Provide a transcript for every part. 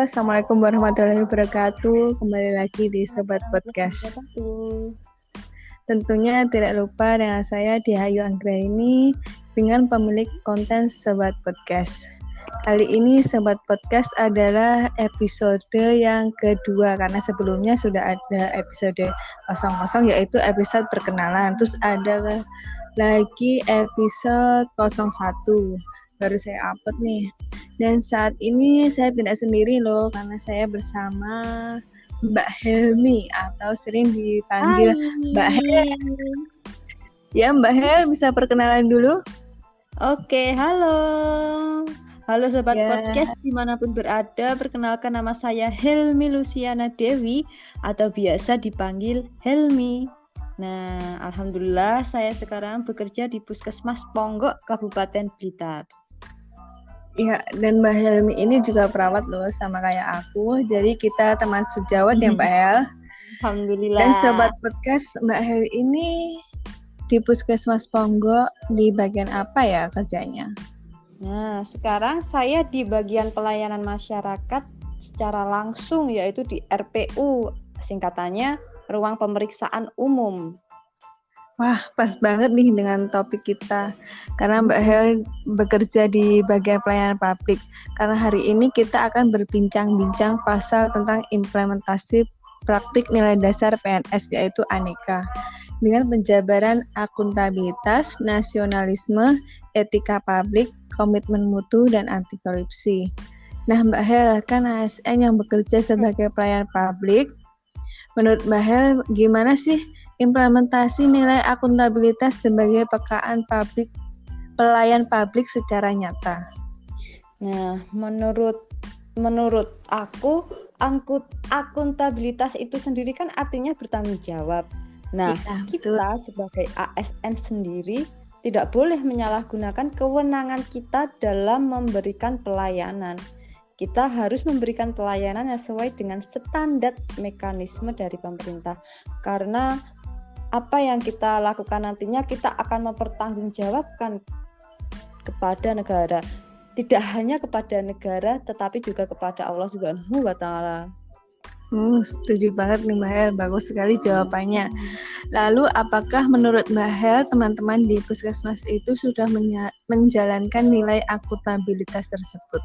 Assalamualaikum warahmatullahi wabarakatuh. Kembali lagi di Sobat Podcast. Tentunya tidak lupa dengan saya Dihayu Anggraini dengan pemilik konten Sobat Podcast. Kali ini Sobat Podcast adalah episode yang kedua karena sebelumnya sudah ada episode 00 yaitu episode perkenalan. Terus ada lagi episode 01 baru saya upload nih. Dan saat ini saya tidak sendiri loh karena saya bersama Mbak Helmi atau sering dipanggil Mbak Hel. Ya Mbak Hel bisa perkenalan dulu? Oke, halo. Halo Sobat Podcast dimanapun berada, perkenalkan nama saya Helmi Luciana Dewi atau biasa dipanggil Helmi. Nah, alhamdulillah saya sekarang bekerja di Puskesmas Ponggok, Kabupaten Blitar. Iya, dan Mbak Helmi ini juga perawat loh sama kayak aku. Jadi kita teman sejawat ya Mbak Hel. Alhamdulillah. Dan Sobat Podcast, Mbak Hel ini di Puskesmas Ponggok di bagian apa ya kerjanya? Nah, sekarang saya di bagian pelayanan masyarakat secara langsung yaitu di RPU, singkatannya Ruang Pemeriksaan Umum. Wah, pas banget nih dengan topik kita. Karena Mbak Hel bekerja di bagian pelayanan publik. Karena hari ini kita akan berbincang-bincang pasal tentang implementasi praktik nilai dasar PNS yaitu Aneka. Dengan penjabaran akuntabilitas, nasionalisme, etika publik, komitmen mutu, dan anti korupsi. Nah Mbak Hel, kan ASN yang bekerja sebagai pelayan publik. Menurut Mbak Hel, gimana sih implementasi nilai akuntabilitas sebagai pelayan publik secara nyata? Nah, menurut aku, akuntabilitas itu sendiri kan artinya bertanggung jawab. Nah, kita sebagai ASN sendiri tidak boleh menyalahgunakan kewenangan kita dalam memberikan pelayanan. Kita harus memberikan pelayanan yang sesuai dengan standar mekanisme dari pemerintah. Karena apa yang kita lakukan nantinya kita akan mempertanggungjawabkan kepada negara. Tidak hanya kepada negara tetapi juga kepada Allah Subhanahu wa taala. Setuju banget nih Mbak Hel, bagus sekali jawabannya. Lalu apakah menurut Mbak Hel teman-teman di Puskesmas itu sudah menjalankan nilai akuntabilitas tersebut?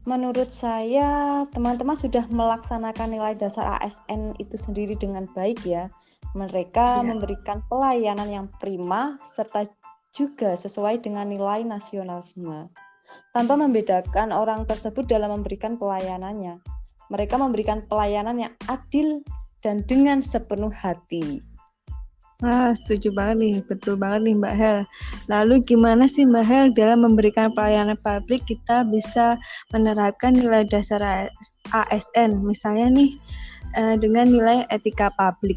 Menurut saya, teman-teman sudah melaksanakan nilai dasar ASN itu sendiri dengan baik ya. Mereka memberikan pelayanan yang prima serta juga sesuai dengan nilai nasionalisme. Tanpa membedakan orang tersebut dalam memberikan pelayanannya. Mereka memberikan pelayanan yang adil dan dengan sepenuh hati. Setuju banget nih, betul banget nih Mbak Hel. Lalu gimana sih Mbak Hel dalam memberikan pelayanan publik kita bisa menerapkan nilai dasar ASN, misalnya nih dengan nilai etika publik?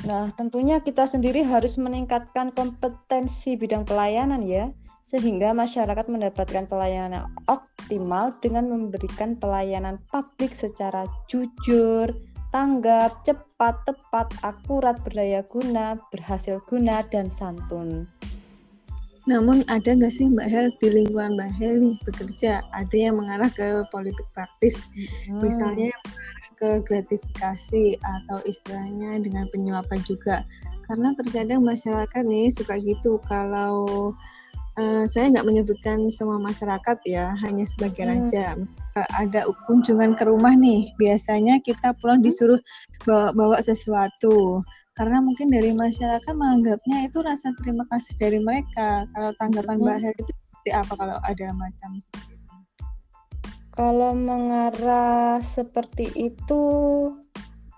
Nah, tentunya kita sendiri harus meningkatkan kompetensi bidang pelayanan ya, sehingga masyarakat mendapatkan pelayanan yang optimal dengan memberikan pelayanan publik secara jujur, tanggap, cepat, tepat, akurat, berdaya guna, berhasil guna, dan santun. Namun ada nggak sih Mbak Hel di lingkungan Mbak Hel nih bekerja, ada yang mengarah ke politik praktis, misalnya yang mengarah ke gratifikasi atau istilahnya dengan penyuapan juga. Karena terkadang masyarakat nih suka gitu kalau saya nggak menyebutkan semua masyarakat ya, hanya sebagian aja. Ada kunjungan ke rumah nih, biasanya kita pulang disuruh bawa sesuatu. Karena mungkin dari masyarakat menganggapnya itu rasa terima kasih dari mereka. Kalau tanggapan Mbak Hel itu seperti apa kalau ada macam seperti itu? Kalau mengarah seperti itu,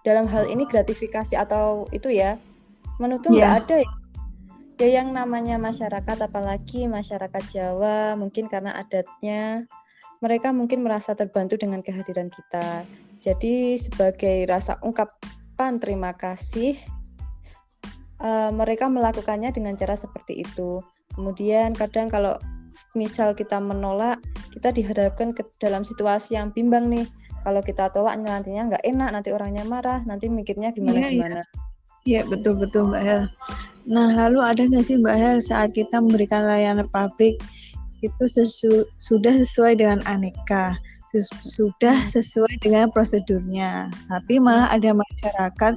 dalam hal ini gratifikasi atau itu ya, menurutku nggak ada ya. Ya yang namanya masyarakat, apalagi masyarakat Jawa, mungkin karena adatnya, mereka mungkin merasa terbantu dengan kehadiran kita. Jadi sebagai rasa ungkapan terima kasih, mereka melakukannya dengan cara seperti itu. Kemudian kadang kalau misal kita menolak, kita dihadapkan ke dalam situasi yang bimbang nih. Kalau kita tolak nantinya nggak enak, nanti orangnya marah, nanti mikirnya gimana-gimana. Iya, betul-betul Mbak Hel. Nah, lalu ada nggak sih Mbak Hel saat kita memberikan layanan publik itu sudah sesuai dengan aneka, sudah sesuai dengan prosedurnya. Tapi malah ada masyarakat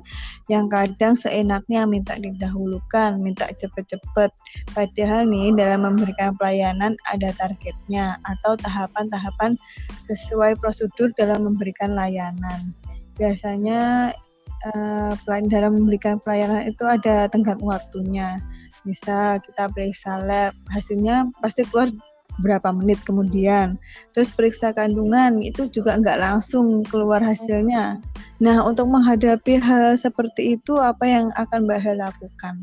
yang kadang seenaknya minta didahulukan, minta cepet-cepet. Padahal nih dalam memberikan pelayanan ada targetnya atau tahapan-tahapan sesuai prosedur dalam memberikan layanan. Biasanya dalam memberikan pelayanan itu ada tenggat waktunya. Bisa kita periksa lab, hasilnya pasti keluar berapa menit kemudian. Terus periksa kandungan, itu juga nggak langsung keluar hasilnya. Nah, untuk menghadapi hal seperti itu, apa yang akan Mbak Hel lakukan?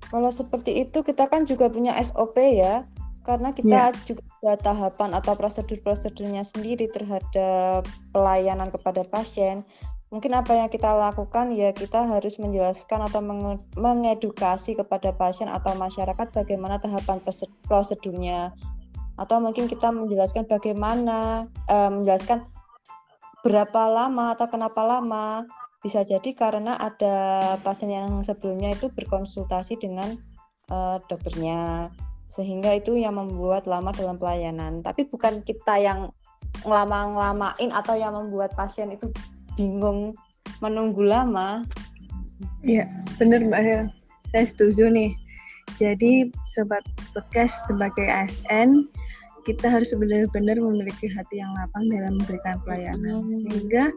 Kalau seperti itu, kita kan juga punya SOP ya, karena kita juga ada tahapan atau prosedur-prosedurnya sendiri terhadap pelayanan kepada pasien. Mungkin apa yang kita lakukan ya kita harus menjelaskan atau mengedukasi kepada pasien atau masyarakat bagaimana tahapan prosedurnya. Atau mungkin kita menjelaskan bagaimana, menjelaskan berapa lama atau kenapa lama. Bisa jadi karena ada pasien yang sebelumnya itu berkonsultasi dengan dokternya. Sehingga itu yang membuat lama dalam pelayanan. Tapi bukan kita yang ngelamain atau yang membuat pasien itu bingung menunggu lama. Iya, benar Mbak Hel. Saya setuju nih. Jadi Sobat Podcast sebagai ASN, kita harus benar-benar memiliki hati yang lapang dalam memberikan pelayanan. Sehingga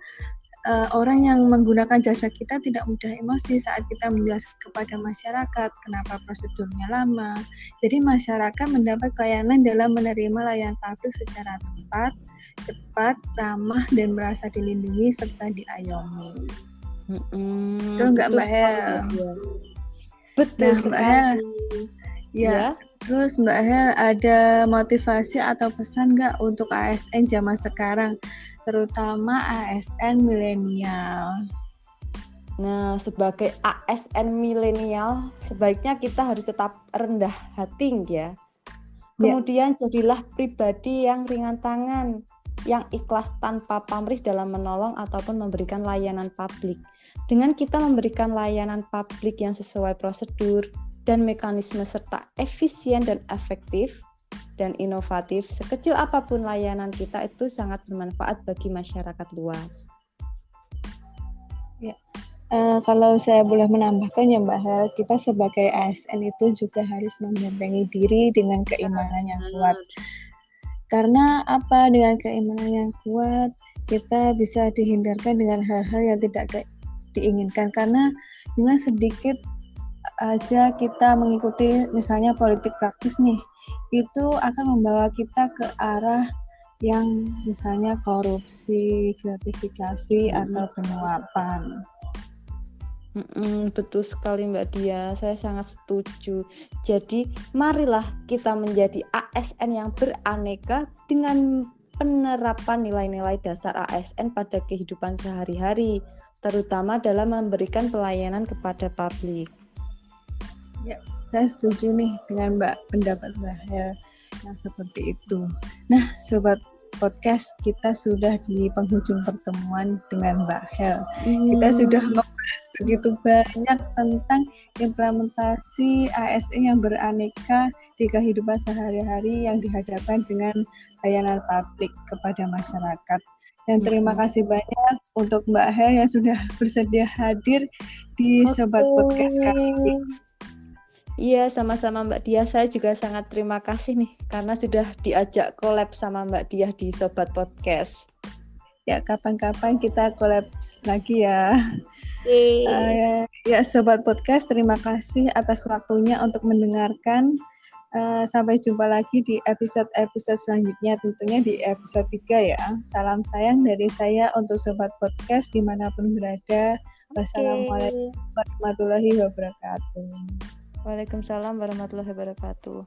orang yang menggunakan jasa kita tidak mudah emosi saat kita menjelaskan kepada masyarakat kenapa prosedurnya lama. Jadi masyarakat mendapat pelayanan dalam menerima layanan publik secara tepat, cepat, ramah, dan merasa dilindungi serta diayomi. Betul nggak Mbak Hel? Betul Mbak Hel. Ya. Terus Mbak Hel ada motivasi atau pesan nggak untuk ASN zaman sekarang, terutama ASN milenial? Nah, sebagai ASN milenial, sebaiknya kita harus tetap rendah hati ya. Kemudian jadilah pribadi yang ringan tangan, yang ikhlas tanpa pamrih dalam menolong ataupun memberikan layanan publik. Dengan kita memberikan layanan publik yang sesuai prosedur dan mekanisme serta efisien dan efektif dan inovatif, sekecil apapun layanan kita itu sangat bermanfaat bagi masyarakat luas. Ya. Kalau saya boleh menambahkan ya Mbak Hel, kita sebagai ASN itu juga harus membentengi diri dengan keimanan yang kuat. Karena apa? Dengan keimanan yang kuat, kita bisa dihindarkan dengan hal-hal yang tidak diinginkan. Karena dengan sedikit aja kita mengikuti misalnya politik praktis nih, itu akan membawa kita ke arah yang misalnya korupsi, gratifikasi, atau penyuapan. Betul sekali Mbak Dia, saya sangat setuju. Jadi marilah kita menjadi ASN yang beraneka dengan penerapan nilai-nilai dasar ASN pada kehidupan sehari-hari, terutama dalam memberikan pelayanan kepada publik. Ya, saya setuju nih dengan pendapat Mbak Hel yang seperti itu. Nah, Sobat Podcast, kita sudah di penghujung pertemuan dengan Mbak Hel. Kita sudah membahas begitu banyak tentang implementasi ASN yang beraneka di kehidupan sehari-hari yang dihadapkan dengan layanan publik kepada masyarakat. Dan terima kasih banyak untuk Mbak Hel yang sudah bersedia hadir di Sobat Podcast kali ini. Iya, sama-sama Mbak Diah. Saya juga sangat terima kasih nih karena sudah diajak collab sama Mbak Diah di Sobat Podcast. Ya, kapan-kapan kita collab lagi ya. Ya, Sobat Podcast, terima kasih atas waktunya untuk mendengarkan. Sampai jumpa lagi di episode-episode selanjutnya, tentunya di episode 3 ya. Salam sayang dari saya untuk Sobat Podcast dimanapun berada. Wassalamualaikum warahmatullahi wabarakatuh. Waalaikumsalam warahmatullahi wabarakatuh.